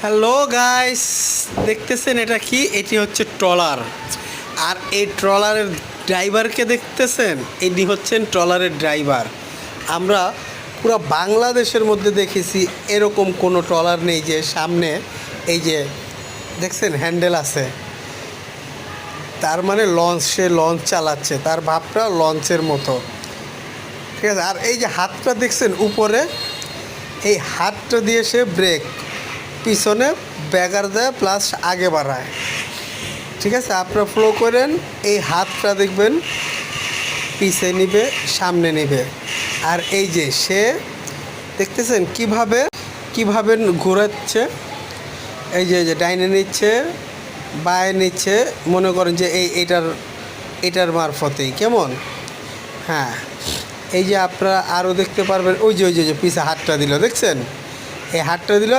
Hello guys, দেখতেছেন এটা কি? এটি হচ্ছে ট্রলার। আর এই ট্রলারের ড্রাইভারকে দেখতেছেন, ইনি হচ্ছেন ট্রলারের ড্রাইভার। আমরা পুরো বাংলাদেশের মধ্যে দেখেছি এরকম কোনো ট্রলার নেই যে সামনে এই যে দেখছেন হ্যান্ডেল আছে, তার মানে লঞ্চ, সে লঞ্চ চালাচ্ছে, তার ভাবটা লঞ্চের মতো, ঠিক আছে। আর এই যে হাতটা দেখছেন উপরে, এই হাতটা দিয়ে সে ব্রেক, পিছনে ব্যাগার দেয় প্লাস আগে বাড়ায়, ঠিক আছে। আপনারা ফ্লো করেন, এই হাতটা দেখবেন পিছে নিবে, সামনে নিবে। আর এই যে সে দেখতেছেন কিভাবে কিভাবে ঘোরাচ্ছে, এই যে ডাইনে নিচ্ছে, বায়ে নিচ্ছে, মনে করেন যে এটার মারফতেই কেমন। হ্যাঁ, এই যে আপনারা আরও দেখতে পারবেন, ওই যে পিছে হাতটা দিল, দেখছেন এই হাতটা দিল,